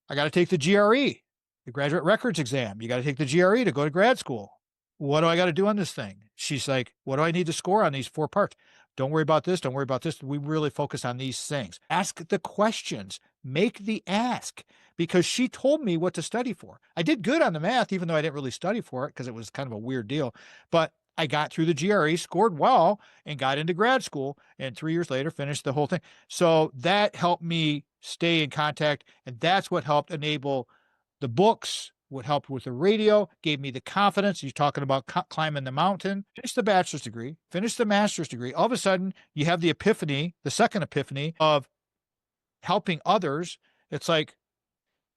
I got to take the GRE, the graduate records exam. You got to take the GRE to go to grad school. What do I got to do on this thing?" She's like, "What do I need to score on these 4 parts?" "Don't worry about this. Don't worry about this. We really focus on these things. Ask the questions. Make the ask," because she told me what to study for. I did good on the math, even though I didn't really study for it because it was kind of a weird deal. But I got through the GRE, scored well, and got into grad school. And 3 years later, finished the whole thing. So that helped me stay in contact. And that's what helped enable the books, what helped with the radio, gave me the confidence. You're talking about climbing the mountain. Finish the bachelor's degree, finish the master's degree. All of a sudden, you have the epiphany, the second epiphany of helping others. It's like,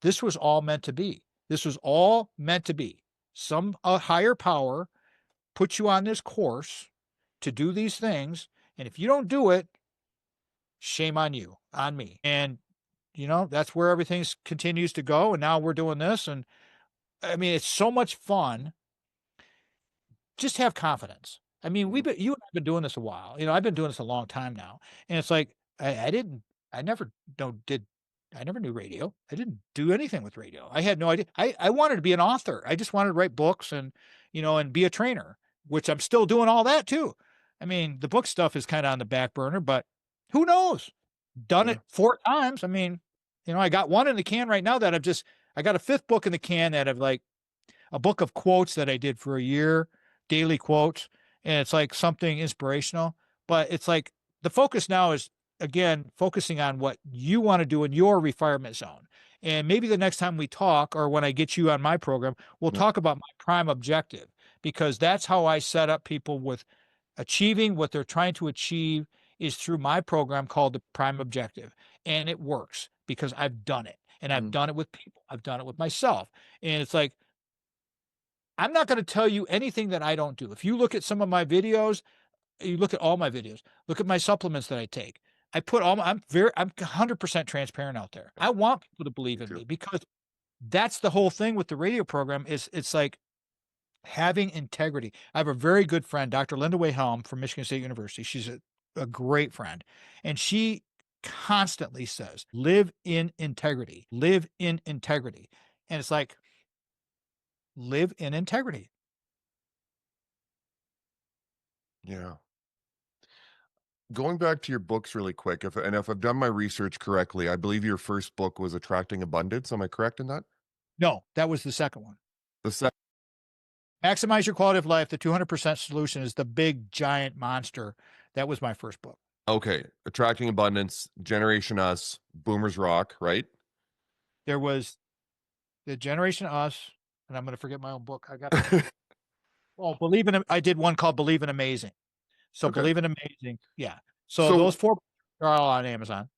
this was all meant to be. This was all meant to be. Some higher power put you on this course to do these things. And if you don't do it, shame on you, on me. And, that's where everything continues to go. And now we're doing this. And I mean, it's so much fun. Just have confidence. I mean, Mhm. you and I have been doing this a while. I've been doing this a long time now. And it's like, I didn't, I never no, did, I never knew radio. I didn't do anything with radio. I had no idea. I wanted to be an author. I just wanted to write books and be a trainer, which I'm still doing all that too. I mean, the book stuff is kind of on the back burner, but who knows? Done Yeah. it 4 times. I mean, I got one in the can right now that I got a 5th book in the can that I've like a book of quotes that I did for a year, daily quotes. And it's like something inspirational, but it's like the focus now is again, focusing on what you want to do in your refinement zone. And maybe the next time we talk, or when I get you on my program, we'll Yeah. talk about my prime objective, because that's how I set up people with achieving what they're trying to achieve is through my program called the prime objective. And it works because I've done it, and I've Mm. done it with people. I've done it with myself. And it's like, I'm not going to tell you anything that I don't do. If you look at some of my videos, you look at all my videos, look at my supplements that I take. I put all my, I'm 100% transparent out there. I want people to believe Me in too. me, because that's the whole thing with the radio program is it's like having integrity. I have a very good friend, Dr. Linda Way Helm from Michigan State University. She's a great friend. And she constantly says, live in integrity, live in integrity. And it's like, live in integrity. Yeah. Going back to your books really quick, if I've done my research correctly, I believe your first book was Attracting Abundance. Am I correct in that? No, that was the second one. The second. Maximize Your Quality of Life. The 200% Solution is the big giant monster. That was my first book. Okay, Attracting Abundance, Generation Us, Boomers Rock, right? There was the Generation Us, and I'm going to forget my own book. I got oh, Believe in. I did one called Believe in Amazing. So Okay. Believe in Amazing, yeah. So those So four are all on Amazon.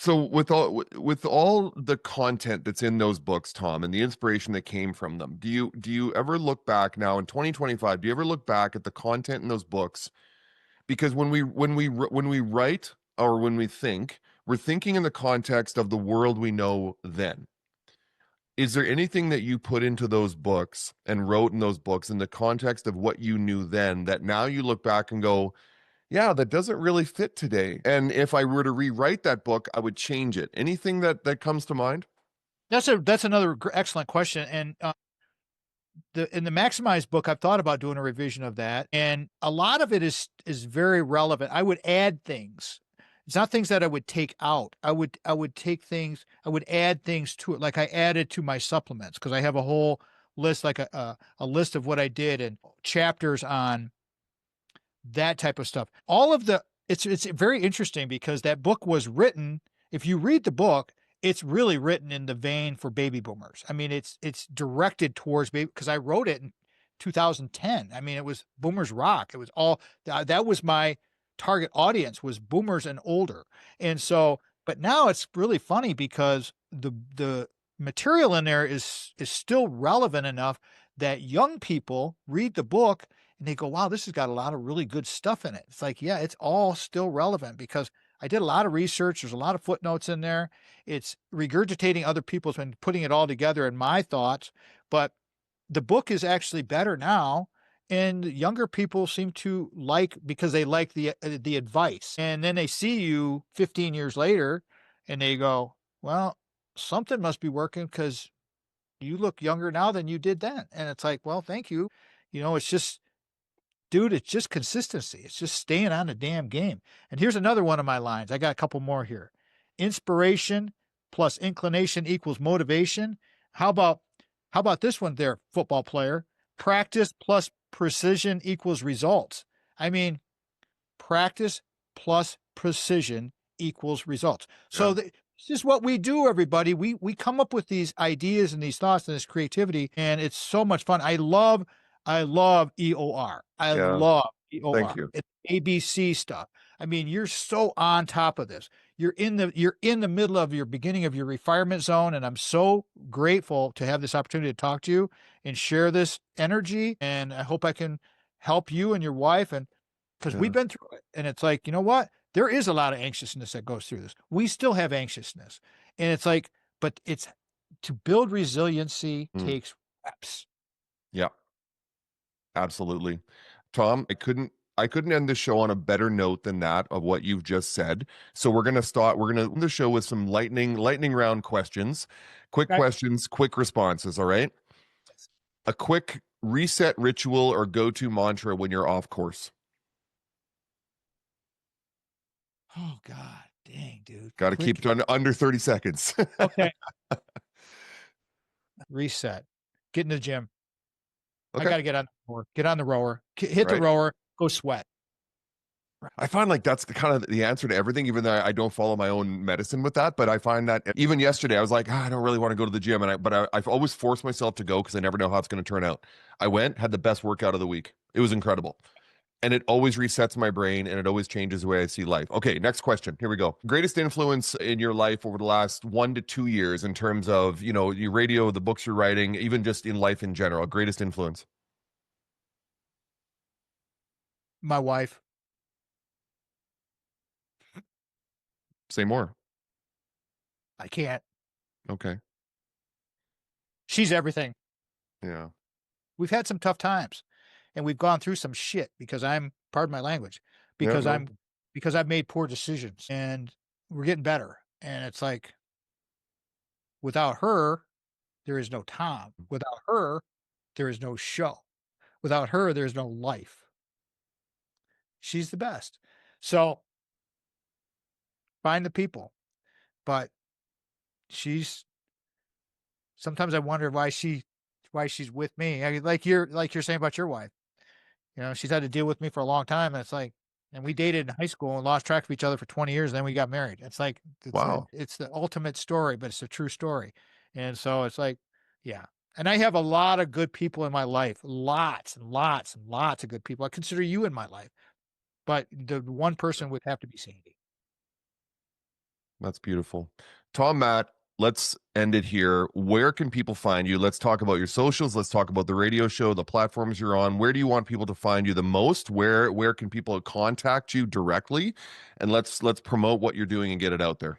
with all the content that's in those books, Tom, and the inspiration that came from them, do you ever look back now in 2025, do you ever look back at the content in those books? Because when we write or when we think, we're thinking in the context of the world we know then. Is there anything that you put into those books and wrote in those books in the context of what you knew then that now you look back and go, yeah, that doesn't really fit today? And if I were to rewrite that book, I would change it. Anything that comes to mind? That's another excellent question. And in the Maximize book, I've thought about doing a revision of that, and a lot of it is very relevant. I would add things. It's not things that I would take out. I would take things. I would add things to it, like I added to my supplements, because I have a whole list, like a list of what I did and chapters on that type of stuff. All of the it's very interesting because that book was written, if you read the book, it's really written in the vein for baby boomers. I mean, it's directed towards baby, because I wrote it in 2010. I mean, it was boomers rock. It was all that was my target audience, was boomers and older. And so, but now it's really funny because the material in there is still relevant enough that young people read the book and they go, wow, this has got a lot of really good stuff in it. It's like, yeah, it's all still relevant because I did a lot of research. There's a lot of footnotes in there. It's regurgitating other people's and putting it all together in my thoughts. But the book is actually better now. And younger people seem to like, because they like the advice. And then they see you 15 years later and they go, well, something must be working, because you look younger now than you did then. And it's like, well, thank you. It's just, dude, it's just consistency. It's just staying on the damn game. And here's another one of my lines. I got a couple more here. Inspiration plus inclination equals motivation. How about this one there, football player? Practice plus precision equals results. I mean, practice plus precision equals results. So Yeah. this is what we do, everybody. We come up with these ideas and these thoughts and this creativity, and it's so much fun. I love EOR. I Yeah. love Thank EOR. you. It's ABC stuff. I mean, you're so on top of this. You're in the middle of your beginning of your refinement zone, and I'm so grateful to have this opportunity to talk to you and share this energy. And I hope I can help you and your wife, and because we've Yeah. been through it. And it's like, you know what? There is a lot of anxiousness that goes through this. We still have anxiousness. And it's like, but it's to build resiliency Mm. takes reps. Yeah. Absolutely. Tom, I couldn't end the show on a better note than that of what you've just said. So we're gonna end the show with some lightning round questions. Quick Okay. questions, quick responses, all right? A quick reset ritual or go-to mantra when you're off course. Oh God, dang, dude. Got to keep Quick. it under 30 seconds. Okay. Reset. Get in the gym. I Okay. got to get on the rower. Get on the rower. Hit the Right. rower. Go sweat. I find like that's the kind of the answer to everything, even though I don't follow my own medicine with that. But I find that even yesterday, I was like, I don't really want to go to the gym. I've always forced myself to go because I never know how it's going to turn out. I went, had the best workout of the week. It was incredible. And it always resets my brain and it always changes the way I see life. Okay, next question. Here we go. Greatest influence in your life over the last 1 to 2 years in terms of, your radio, the books you're writing, even just in life in general. Greatest influence. My wife. Say more. I can't. Okay. She's everything. Yeah. We've had some tough times, and we've gone through some shit because pardon my language, Yeah, because no. I've made poor decisions, and we're getting better. And it's like, without her, there is no Tom. Without her, there is no show. Without her, there's no life. She's the best. So find the people, but she's sometimes I wonder why she's with me. I mean, like you're saying about your wife. She's had to deal with me for a long time. And it's like, and we dated in high school and lost track of each other for 20 years. And then we got married. It's like, Wow. it's the ultimate story, but it's a true story. And so it's like, yeah. And I have a lot of good people in my life, lots and lots and lots of good people. I consider you in my life, but the one person would have to be Sandy. That's beautiful. Tom, Matt, let's end it here. Where can people find you? Let's talk about your socials. Let's talk about the radio show, the platforms you're on. Where do you want people to find you the most? Where can people contact you directly? And let's promote what you're doing and get it out there.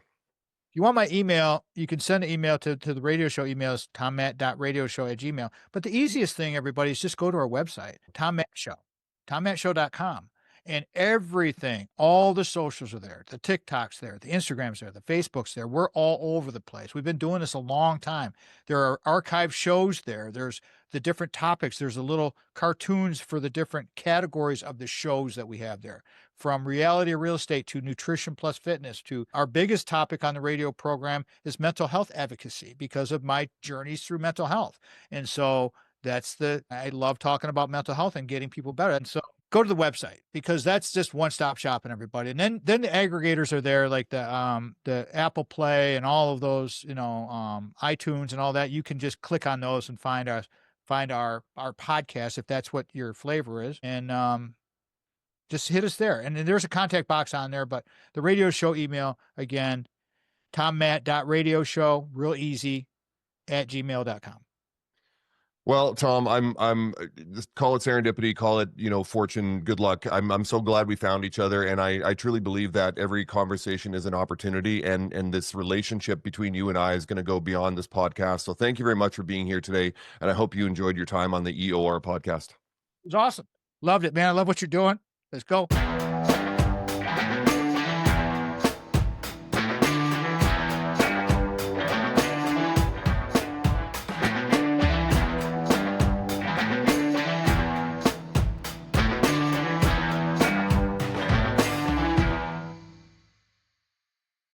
If you want my email, you can send an email to the radio show emails, tommatt.radioshow@gmail. But the easiest thing, everybody, is just go to our website, Tom Matt Show, tommattshow.com. And everything, all the socials are there. The TikTok's there, the Instagram's there, the Facebook's there. We're all over the place. We've been doing this a long time. There are archive shows there. There's the different topics. There's the little cartoons for the different categories of the shows that we have there, from reality of real estate to nutrition plus fitness to our biggest topic on the radio program is mental health advocacy because of my journeys through mental health. And so I love talking about mental health and getting people better. And so go to the website because that's just one-stop shopping, everybody. And then the aggregators are there, like the Apple Play and all of those, iTunes and all that. You can just click on those and find our podcast if that's what your flavor is. And just hit us there. And there's a contact box on there, but the radio show email, again, tommatt.radioshow, real easy, @gmail.com. Well, Tom, I'm just call it serendipity, call it, fortune, good luck. I'm so glad we found each other. And I truly believe that every conversation is an opportunity and this relationship between you and I is going to go beyond this podcast. So thank you very much for being here today. And I hope you enjoyed your time on the EOR podcast. It was awesome. Loved it, man. I love what you're doing. Let's go.